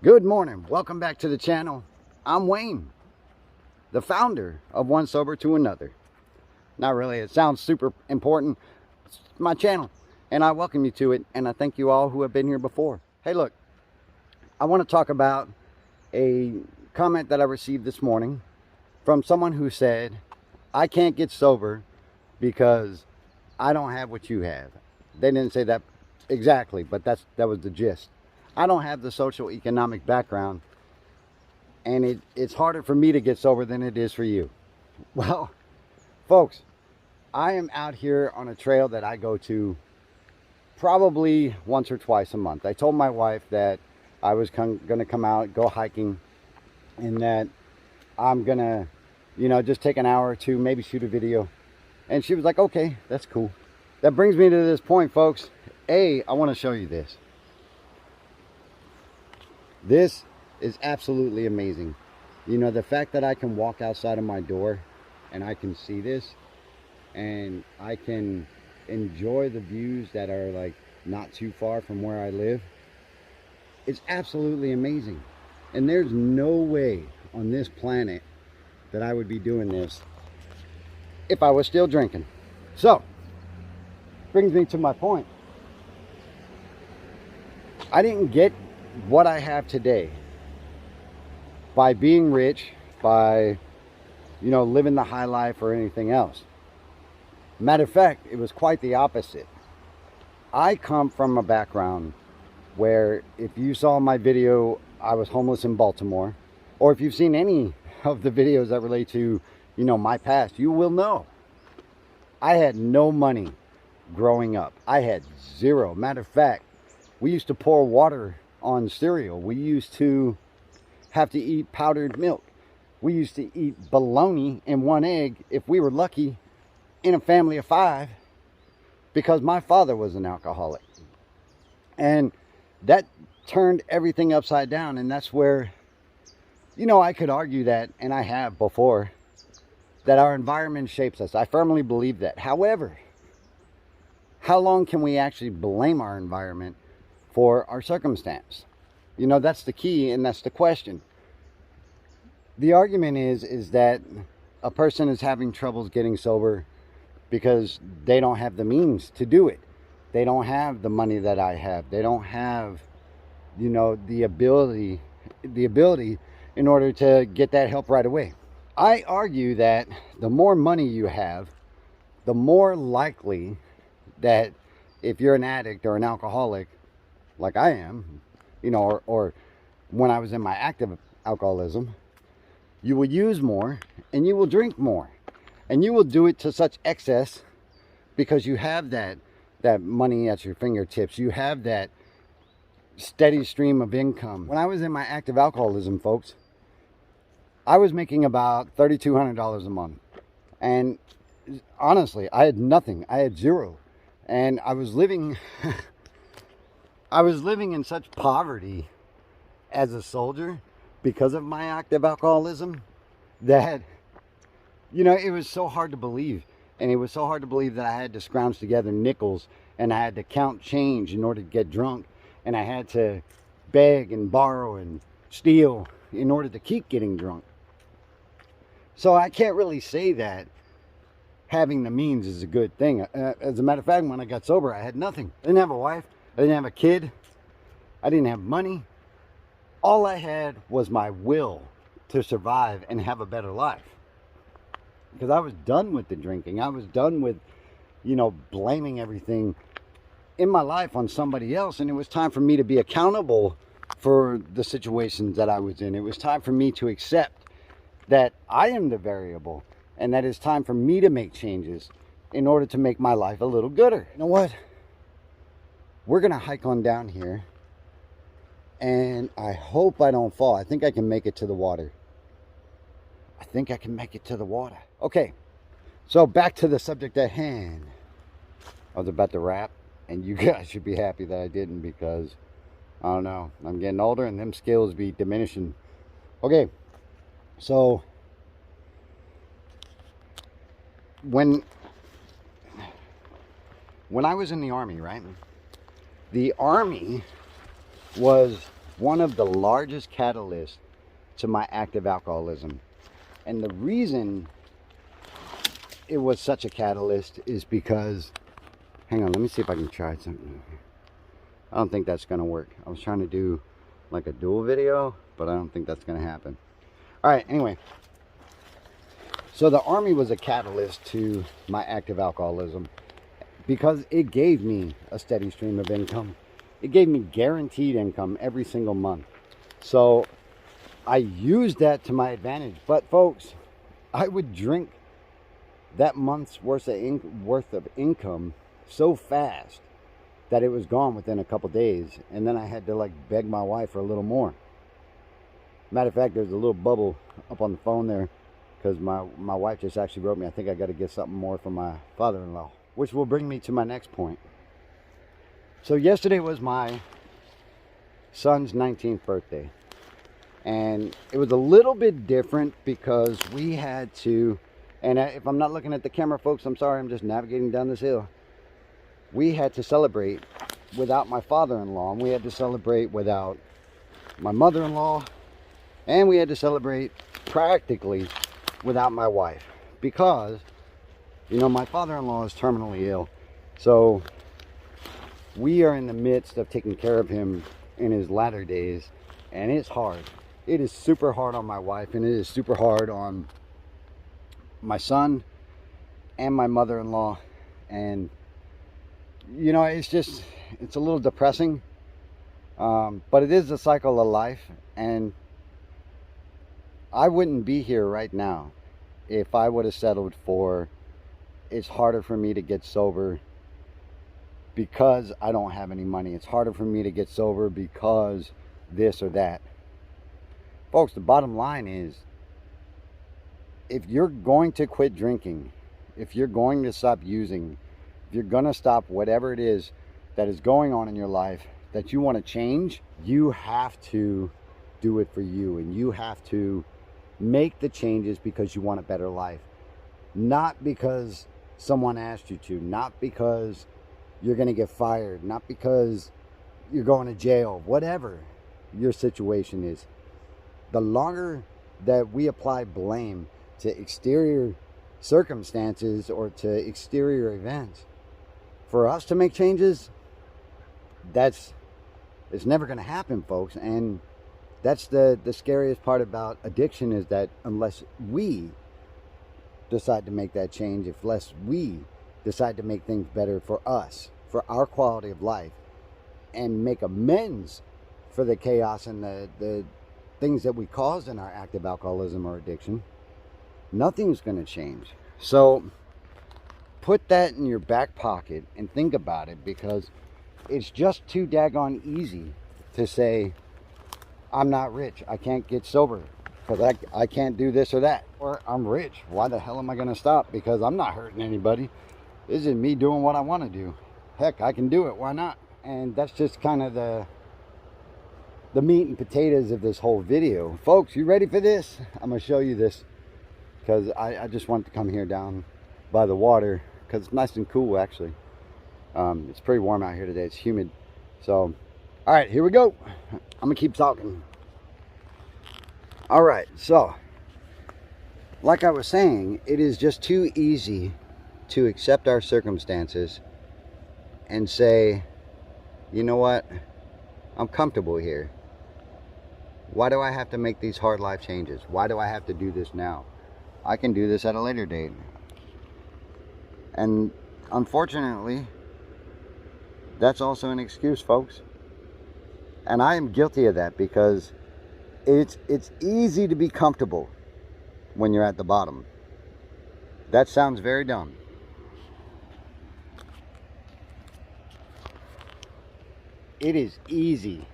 Good morning. Welcome back to the channel. I'm Wayne, the founder of One Sober to Another. Not really. It sounds super important. It's my channel, and I welcome you to it, and I thank you all who have been here before. Hey, look, I want to talk about a comment that I received this morning from someone who said, I can't get sober because I don't have what you have. They didn't say that exactly, but that was the gist. I don't have the social economic background, and it's harder for me to get sober than it is for you. Well, folks, I am out here on a trail that I go to probably once or twice a month. I told my wife that I was going to come out, go hiking, and that I'm going to, just take an hour or two, maybe shoot a video. And she was like, okay, that's cool. That brings me to this point, folks. I want to show you this. This is absolutely amazing. The fact that I can walk outside of my door and I can see this and I can enjoy the views that are like not too far from where I live, it's absolutely amazing. And there's no way on this planet that I would be doing this if I was still drinking. So, brings me to my point. I didn't get what I have today by being rich, by living the high life or anything else. Matter of fact, it was quite the opposite. I come from a background where, if you saw my video, I was homeless in Baltimore, or if you've seen any of the videos that relate to my past, you will know I had no money growing up. I had zero. Matter of fact, we used to pour water on cereal. We used to have to eat powdered milk. We used to eat bologna and one egg, if we were lucky, in a family of 5, because my father was an alcoholic. And that turned everything upside down. And that's where, I could argue that, and I have before, that our environment shapes us. I firmly believe that. However, how long can we actually blame our environment for our circumstance? That's the key, and that's the question. The argument is that a person is having troubles getting sober because they don't have the means to do it. They don't have the money that I have. They don't have, the ability in order to get that help right away. I argue that the more money you have, the more likely that if you're an addict or an alcoholic, like I am, or when I was in my active alcoholism, you will use more and you will drink more, and you will do it to such excess because you have that money at your fingertips. You have that steady stream of income. When I was in my active alcoholism, folks, I was making about $3,200 a month, and honestly, I had nothing. I had zero, and I was living in such poverty as a soldier because of my active alcoholism that, it was so hard to believe. And it was so hard to believe that I had to scrounge together nickels, and I had to count change in order to get drunk, and I had to beg and borrow and steal in order to keep getting drunk. So I can't really say that having the means is a good thing. As a matter of fact, when I got sober, I had nothing. I didn't have a wife. I didn't have a kid. I didn't have money. All I had was my will to survive and have a better life. Because I was done with the drinking. I was done with, blaming everything in my life on somebody else. And it was time for me to be accountable for the situations that I was in. It was time for me to accept that I am the variable, and that it's time for me to make changes in order to make my life a little gooder. You know what? We're going to hike on down here, and I hope I don't fall. I think I can make it to the water. Okay, so back to the subject at hand. I was about to rap, and you guys should be happy that I didn't, because, I don't know, I'm getting older and them skills be diminishing. Okay, so when I was in the Army, right? The Army was one of the largest catalysts to my active alcoholism. And the reason it was such a catalyst is because, hang on, let me see if I can try something. I don't think that's gonna work. I was trying to do like a dual video, but I don't think that's gonna happen. All right, anyway. So the Army was a catalyst to my active alcoholism because it gave me a steady stream of income. It gave me guaranteed income every single month. So I used that to my advantage. But folks, I would drink that month's worth of income so fast that it was gone within a couple days, and then I had to like beg my wife for a little more. Matter of fact, there's a little bubble up on the phone there because my wife just actually wrote me, I think I got to get something more from my father-in-law, which will bring me to my next point. So yesterday was my son's 19th birthday, and it was a little bit different because we had to, and if I'm not looking at the camera, folks, I'm sorry, I'm just navigating down this hill. We had to celebrate without my father-in-law, and we had to celebrate without my mother-in-law, and we had to celebrate practically without my wife because, you know, my father-in-law is terminally ill. So we are in the midst of taking care of him in his latter days, and it's hard. It is super hard on my wife, and it is super hard on my son and my mother-in-law. And you know, it's a little depressing, but it is a cycle of life, and I wouldn't be here right now if I would have settled for it's harder for me to get sober because I don't have any money. It's harder for me to get sober because this or that. Folks, the bottom line is, if you're going to quit drinking, if you're going to stop using, if you're going to stop whatever it is that is going on in your life that you want to change, you have to do it for you, and you have to make the changes because you want a better life, not because someone asked you to, not because you're going to get fired, not because you're going to jail, whatever your situation is. The longer that we apply blame to exterior circumstances or to exterior events for us to make changes, it's never going to happen, folks. And that's the scariest part about addiction, is that unless we decide to make that change, unless we decide to make things better for us, for our quality of life, and make amends for the chaos and the things that we caused in our active alcoholism or addiction, nothing's going to change. So put that in your back pocket and think about it, because it's just too daggone easy to say, I'm not rich, I can't get sober because I can't do this or that. Or I'm rich, why the hell am I going to stop? Because I'm not hurting anybody. This is me doing what I want to do. Heck, I can do it, why not? And that's just kind of the meat and potatoes of this whole video. Folks, you ready for this? I'm going to show you this because I just want to come here down by the water because it's nice and cool, actually. It's pretty warm out here today. It's humid. So, all right, here we go. I'm going to keep talking. All right, so, like I was saying, it is just too easy to accept our circumstances and say, you know what? I'm comfortable here. Why do I have to make these hard life changes? Why do I have to do this now? I can do this at a later date. And unfortunately, that's also an excuse, folks. And I am guilty of that because it's easy to be comfortable when you're at the bottom. That sounds very dumb. It is easy,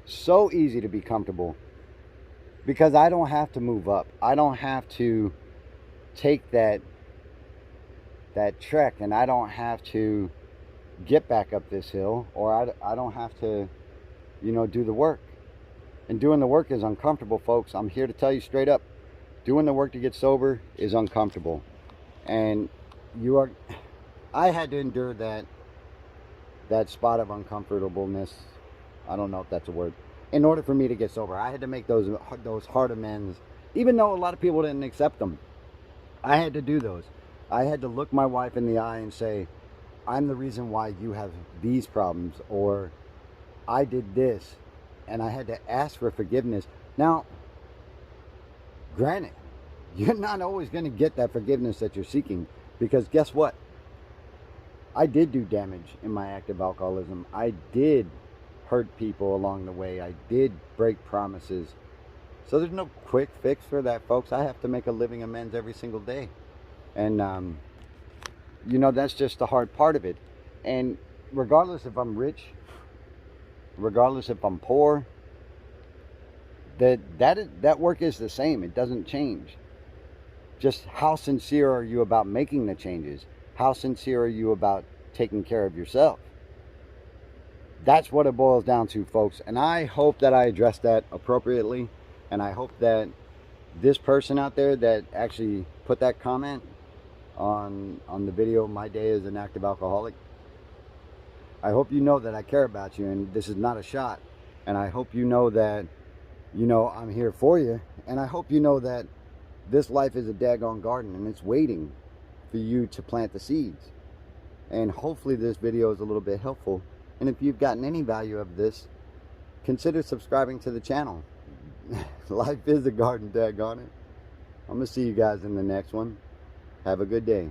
so easy to be comfortable because I don't have to move up. I don't have to take that trek, and I don't have to get back up this hill, or I don't have to, you know, do the work. And doing the work is uncomfortable, folks. I'm here to tell you straight up, doing the work to get sober is uncomfortable. And I had to endure that spot of uncomfortableness I don't know if that's a word. In order for me to get sober, I had to make those hard amends, even though a lot of people didn't accept them. I had to do those. I had to look my wife in the eye and say, I'm the reason why you have these problems, or I did this, and I had to ask for forgiveness. Now, granted, you're not always going to get that forgiveness that you're seeking, because guess what? I did do damage in my active alcoholism. I did hurt people along the way. I did break promises. So there's no quick fix for that, folks. I have to make a living amends every single day. And, you know, that's just the hard part of it. And regardless if I'm rich, regardless if I'm poor, that work is the same. It doesn't change. Just how sincere are you about making the changes? How sincere are you about taking care of yourself? That's what it boils down to, folks. And I hope that I addressed that appropriately. And I hope that this person out there that actually put that comment on the video, My Day as an Active Alcoholic, I hope you know that I care about you, and this is not a shot. And I hope you know that, you know, I'm here for you. And I hope you know that this life is a daggone garden, and it's waiting for you to plant the seeds. And hopefully this video is a little bit helpful. And if you've gotten any value of this, consider subscribing to the channel. Life is a garden, daggone it. I'm going to see you guys in the next one. Have a good day.